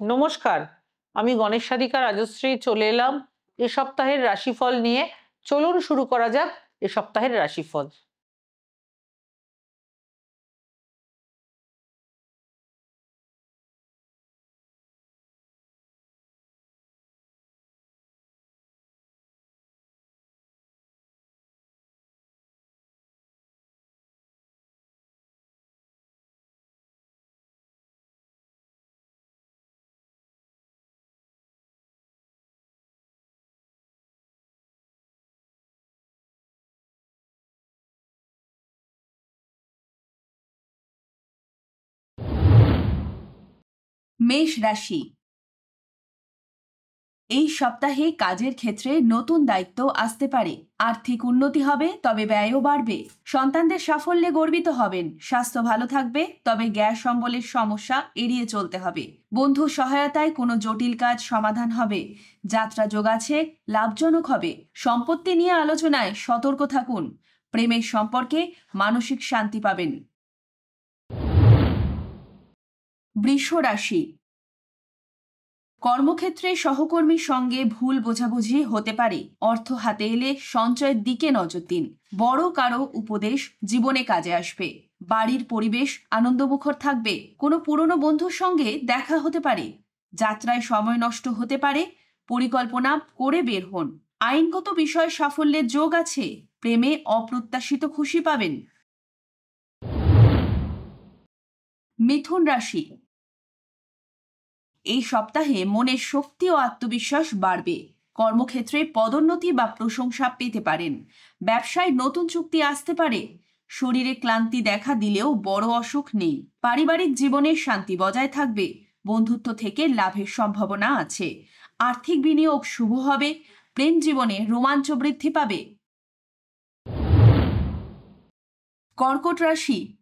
নমস্কার, আমি গণেশ সাধিকা রাজশ্রী চলে এলাম এ সপ্তাহের রাশিফল নিয়ে। চলুন শুরু করা যাক এ সপ্তাহের রাশিফল। মেষ রাশি। এই সপ্তাহে কাজের ক্ষেত্রে নতুন দায়িত্ব আসতে পারে। আর্থিক উন্নতি হবে, তবে ব্যয়ও বাড়বে। সন্তানদের সাফল্যে গর্বিত হবেন। স্বাস্থ্য ভালো থাকবে, তবে গ্যাস অম্বলের সমস্যা এড়িয়ে চলতে হবে। বন্ধু সহায়তায় কোনো জটিল কাজ সমাধান হবে। যাত্রা যোগ আছে, লাভজনক হবে। সম্পত্তি নিয়ে আলোচনায় সতর্ক থাকুন। প্রেমের সম্পর্কে মানসিক শান্তি পাবেন। বৃষ রাশি। কর্মক্ষেত্রে সহকর্মীর সঙ্গে ভুল বোঝাবুঝি হতে পারে। অর্থ হাতে এলে সঞ্চয়ের দিকে নজর দিন। বড় কারো উপদেশ জীবনে কাজে আসবে। বাড়ির পরিবেশ আনন্দমুখর থাকবে। কোনো পুরনো বন্ধুর সঙ্গে দেখা হতে পারে। যাত্রায় সময় নষ্ট হতে পারে। পরিকল্পনা করে বের হন। আইনগত বিষয়ে সাফল্যের যোগ আছে। প্রেমে অপ্রত্যাশিত খুশি পাবেন। মিথুন রাশি। এই সপ্তাহে মনের শক্তি ও আত্মবিশ্বাস বাড়বে। কর্মক্ষেত্রে পদোন্নতি বা প্রশংসা পেতে পারেন। ব্যবসায় নতুন চুক্তি আসতে পারে। শরীরে ক্লান্তি দেখা দিলেও বড় অসুখ নেই। পারিবারিক জীবনে শান্তি বজায় থাকবে। বন্ধুত্ব থেকে লাভের সম্ভাবনা আছে। আর্থিক বিনিয়োগ শুভ হবে। প্রেম জীবনে রোমাঞ্চ বৃদ্ধি পাবে। কর্কট রাশি।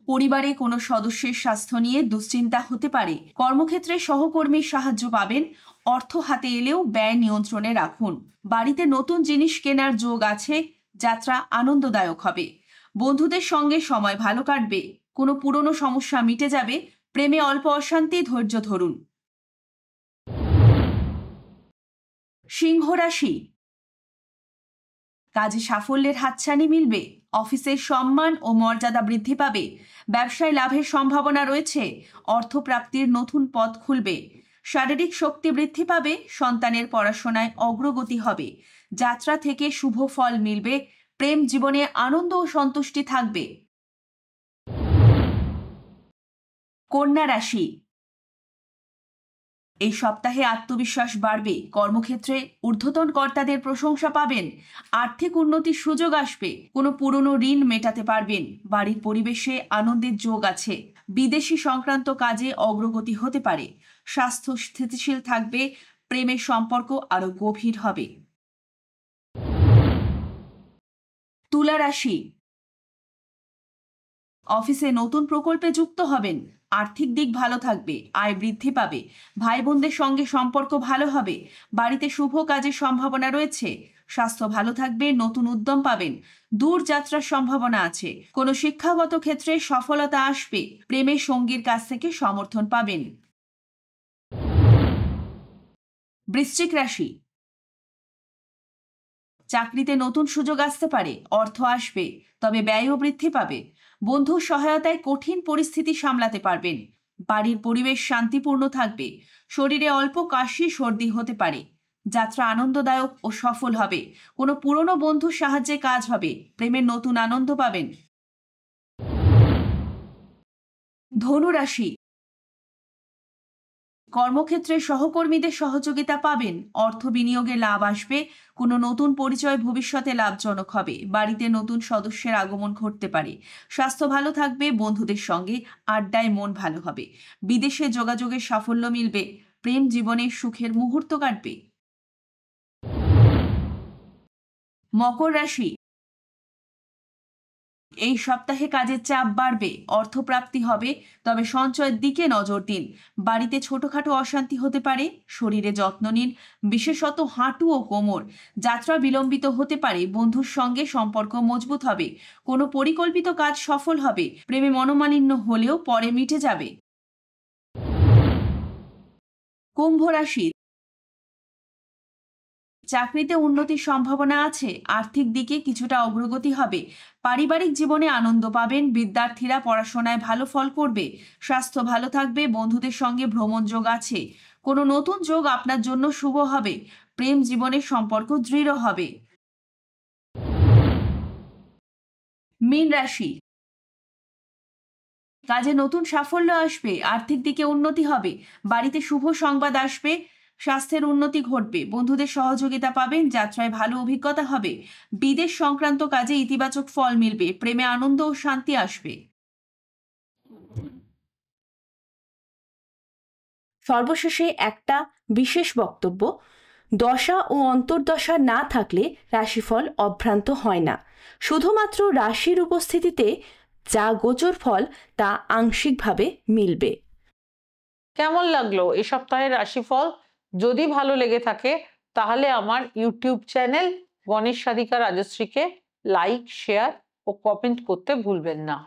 পরিবারে কোনো সদস্যের স্বাস্থ্য নিয়ে দুশ্চিন্তা হতে পারে। কর্মক্ষেত্রে সহকর্মীর সাহায্য পাবেন। অর্থ হাতে এলেও ব্যয় নিয়ন্ত্রণে রাখুন। বাড়িতে নতুন জিনিস কেনার যোগ আছে। যাত্রা আনন্দদায়ক হবে। বন্ধুদের সঙ্গে সময় ভালো কাটবে। কোনো পুরনো সমস্যা মিটে যাবে। প্রেমে অল্প অশান্তি, ধৈর্য ধরুন। সিংহ রাশি। কাজে সাফল্যের হাতছানি মিলবে। অফিসের সম্মান ও মর্যাদা বৃদ্ধি পাবে। ব্যবসায় লাভের সম্ভাবনা রয়েছে। অর্থপ্রাপ্তির নতুন পথ খুলবে। শারীরিক শক্তি বৃদ্ধি পাবে। সন্তানের পড়াশোনায় অগ্রগতি হবে। যাত্রা থেকে শুভ ফল মিলবে। প্রেম জীবনে আনন্দ ও সন্তুষ্টি থাকবে। কন্যা রাশি। এই সপ্তাহে আত্মবিশ্বাস বাড়বে। কর্মক্ষেত্রে ঊর্ধ্বতন কর্তাদের প্রশংসা পাবেন। আর্থিক উন্নতির সুযোগ আসবে। কোনো পুরনো ঋণ মেটাতে পারবেন। বাড়ির পরিবেশে আনন্দের যোগ আছে। বিদেশি সংক্রান্ত কাজে অগ্রগতি হতে পারে। স্বাস্থ্য স্থিতিশীল থাকবে। প্রেমের সম্পর্ক আরো গভীর হবে। তুলা রাশি। অফিসে নতুন প্রকল্পে যুক্ত হবেন। আর্থিক দিক ভালো থাকবে। আয় বৃদ্ধি পাবে। ভাই বোনদের সঙ্গে সম্পর্ক ভালো হবে। বাড়িতে শুভ কাজের সম্ভাবনা রয়েছে। স্বাস্থ্য ভালো থাকবে। নতুন উদ্যম পাবেন। দূর যাত্রার সম্ভাবনা আছে। কোনো শিক্ষাগত ক্ষেত্রে সফলতা আসবে। প্রেমের সঙ্গীর কাছ থেকে সমর্থন পাবেন। বৃশ্চিক রাশি। চাকরিতে নতুন সুযোগ আসতে পারে। অর্থ আসবে, তবে ব্যয়ও বৃদ্ধি পাবে। বন্ধুর সহায়তায় কঠিন পরিস্থিতি সামলাতে পারবেন। বাড়ির পরিবেশ শান্তিপূর্ণ থাকবে। শরীরে অল্প কাশি সর্দি হতে পারে। যাত্রা আনন্দদায়ক ও সফল হবে। কোনো পুরনো বন্ধুর সাহায্যে কাজ হবে। প্রেমের নতুন আনন্দ পাবেন। ধনু রাশি। কর্মক্ষেত্রে সহকর্মীদের সহযোগিতা পাবেন। অর্থ বিনিয়োগে লাভ আসবে। কোনো নতুন পরিচয় ভবিষ্যতে লাভজনক হবে। বাড়িতে নতুন সদস্যের আগমন ঘটতে পারে। স্বাস্থ্য ভালো থাকবে। বন্ধুদের সঙ্গে আড্ডায় মন ভালো হবে। বিদেশে যোগাযোগের সাফল্য মিলবে। প্রেম জীবনে সুখের মুহূর্ত কাটবে। মকর রাশি। এই সপ্তাহে কাজের চাপ বাড়বে। অর্থপ্রাপ্তি হবে, তবে সঞ্চয়ের দিকে নজর দিন। বাড়িতে ছোটখাটো অশান্তি হতে পারে। শরীরে যত্ন নিন, বিশেষত হাঁটু ও কোমর। যাত্রা বিলম্বিত হতে পারে। বন্ধুর সঙ্গে সম্পর্ক মজবুত হবে। কোনো পরিকল্পিত কাজ সফল হবে। প্রেমে মনোমালিন্য হলেও পরে মিটে যাবে। কুম্ভ রাশি, চাকরিতে উন্নতির সম্ভাবনা আছে, আর্থিক দিকে কিছুটা অগ্রগতি হবে, পারিবারিক জীবনে আনন্দ পাবেন, বিদ্যার্থীরা পড়াশোনায় ভালো ফল করবে, স্বাস্থ্য ভালো থাকবে, বন্ধুদের সঙ্গে ভ্রমণ যোগ আছে, কোনো নতুন যোগ আপনার জন্য শুভ হবে, প্রেম জীবনের সম্পর্ক দৃঢ় হবে। মীন রাশি, কাজে নতুন সাফল্য আসবে, আর্থিক দিকে উন্নতি হবে, বাড়িতে শুভ সংবাদ আসবে, স্বাস্থ্যের উন্নতি ঘটবে, বন্ধুদের সহযোগিতা পাবেন, যাত্রায় ভালো অভিজ্ঞতা হবে, বিদেশ সংক্রান্ত কাজে ইতিবাচক ফল মিলবে, প্রেমে আনন্দ ও শান্তি আসবে। সর্বশেষে একটা বিশেষ বক্তব্য, দশা ও অন্তর্দশা না থাকলে রাশিফল অভ্রান্ত হয় না। শুধুমাত্র রাশির উপস্থিতিতে যা গোচর ফল তা আংশিকভাবে মিলবে। কেমন লাগলো এই সপ্তাহের রাশিফল? যদি ভালো লেগে থাকে তাহলে আমার ইউটিউব চ্যানেল গণেশ সাধিকা রাজশ্রীকে লাইক, শেয়ার ও কমেন্ট করতে ভুলবেন না।